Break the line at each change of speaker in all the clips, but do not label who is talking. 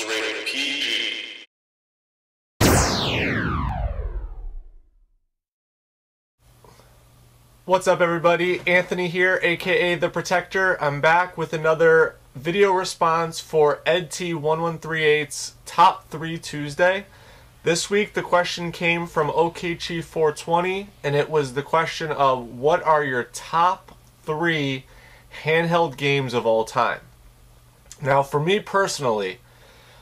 rated PG.
What's up, everybody? Anthony here, aka The Protector. I'm back with another video response for EdT1138's Top 3 Tuesday. This week the question came from OKC420, and it was the question of what are your top 3 handheld games of all time. Now, for me personally,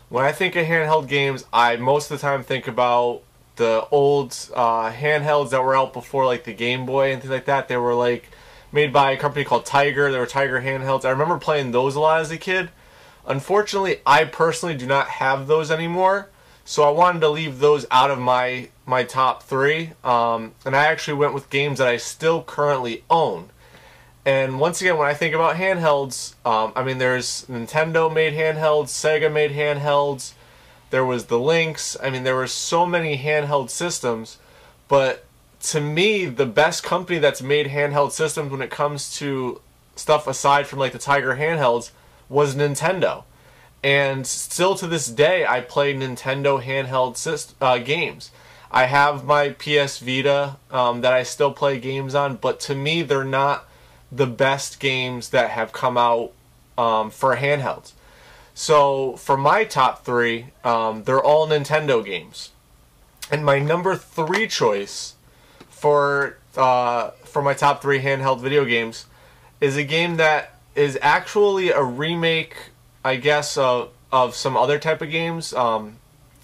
when I think of handheld games, I most of the time think about the old handhelds that were out before, like the Game Boy and things like that. They were like made by a company called Tiger. They were Tiger handhelds. I remember playing those a lot as a kid. Unfortunately, I personally do not have those anymore, so I wanted to leave those out of my top 3. And I actually went with games that I still currently own. And once again, when I think about handhelds, I mean, there's Nintendo made handhelds, Sega made handhelds. There was the Lynx. I mean, there were so many handheld systems, but to me, the best company that's made handheld systems when it comes to stuff aside from like the Tiger handhelds was Nintendo. And still to this day, I play Nintendo handheld games. I have my PS Vita that I still play games on, but to me, they're not the best games that have come out for handhelds. So for my top 3, they're all Nintendo games, and my number 3 choice for my top 3 handheld video games is a game that is actually a remake, I guess, of some other type of games.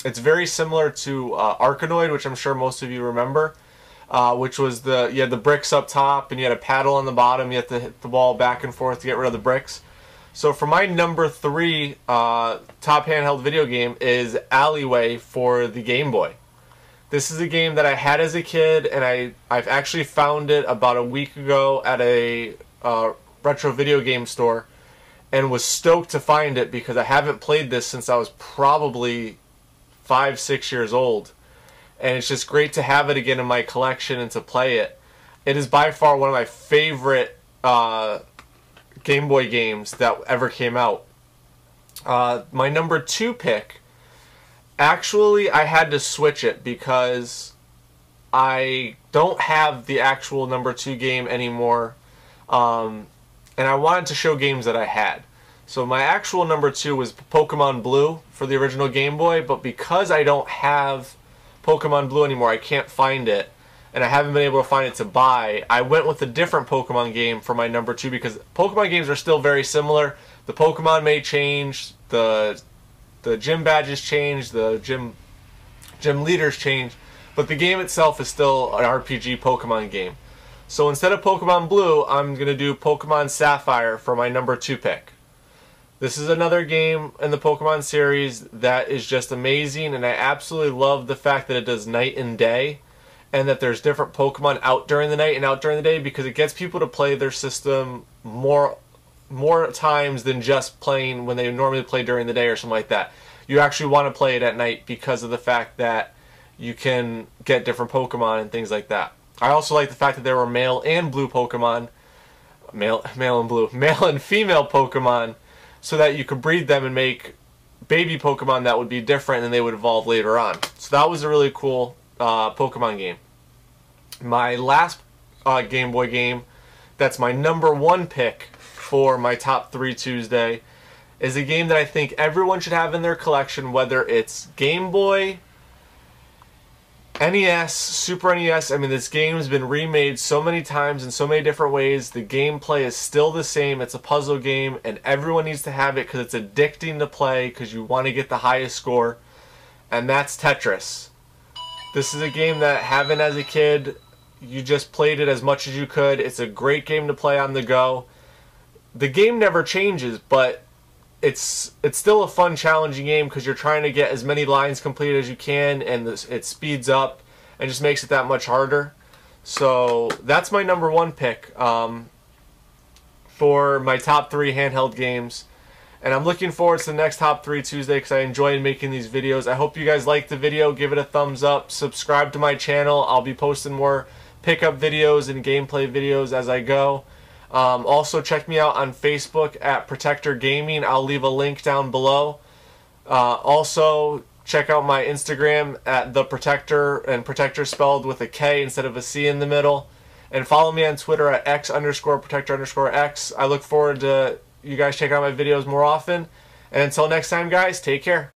It's very similar to Arkanoid, which I'm sure most of you remember, which was you had the bricks up top and you had a paddle on the bottom. You had to hit the ball back and forth to get rid of the bricks. So for my number 3 top handheld video game is Alleyway for the Game Boy. This is a game that I had as a kid, and I've actually found it about a week ago at a retro video game store, and was stoked to find it because I haven't played this since I was probably 5-6 years old. And it's just great to have it again in my collection and to play it. It is by far one of my favorite Game Boy games that ever came out. My number 2 pick, actually I had to switch it because I don't have the actual number 2 game anymore, and I wanted to show games that I had. So my actual number 2 was Pokemon Blue for the original Game Boy, but because I don't have Pokemon Blue anymore, I can't find it, and I haven't been able to find it to buy. I went with a different Pokemon game for my number 2 because Pokemon games are still very similar. The Pokemon may change, the gym badges change, the gym leaders change, but the game itself is still an RPG Pokemon game. So instead of Pokemon Blue, I'm going to do Pokemon Sapphire for my number 2 pick. This is another game in the Pokemon series that is just amazing, and I absolutely love the fact that it does night and day, and that there's different Pokemon out during the night and out during the day, because it gets people to play their system more times than just playing when they normally play during the day or something like that. You actually want to play it at night because of the fact that you can get different Pokemon and things like that. I also like the fact that there were male and blue Pokemon, male and female Pokemon, so that you could breed them and make baby Pokemon that would be different and they would evolve later on. So that was a really cool Pokemon game. My last Game Boy game, that's my number 1 pick for my top 3 Tuesday, is a game that I think everyone should have in their collection, whether it's Game Boy, NES, Super NES. I mean, this game has been remade so many times in so many different ways. The gameplay is still the same. It's a puzzle game, and everyone needs to have it because it's addicting to play because you want to get the highest score, and that's Tetris. This is a game that, having as a kid, you just played it as much as you could. It's a great game to play on the go. The game never changes, but it's still a fun, challenging game because you're trying to get as many lines completed as you can, and it speeds up and just makes it that much harder. So that's my number 1 pick for my top 3 handheld games. And I'm looking forward to the next Top 3 Tuesday because I enjoyed making these videos. I hope you guys liked the video. Give it a thumbs up. Subscribe to my channel. I'll be posting more pickup videos and gameplay videos as I go. Also, check me out on Facebook at Protector Gaming. I'll leave a link down below. Also, check out my Instagram at The Protector, and Protector spelled with a K instead of a C in the middle. And follow me on Twitter at X_Protector_X. I look forward to you guys checking out my videos more often. And until next time, guys, take care.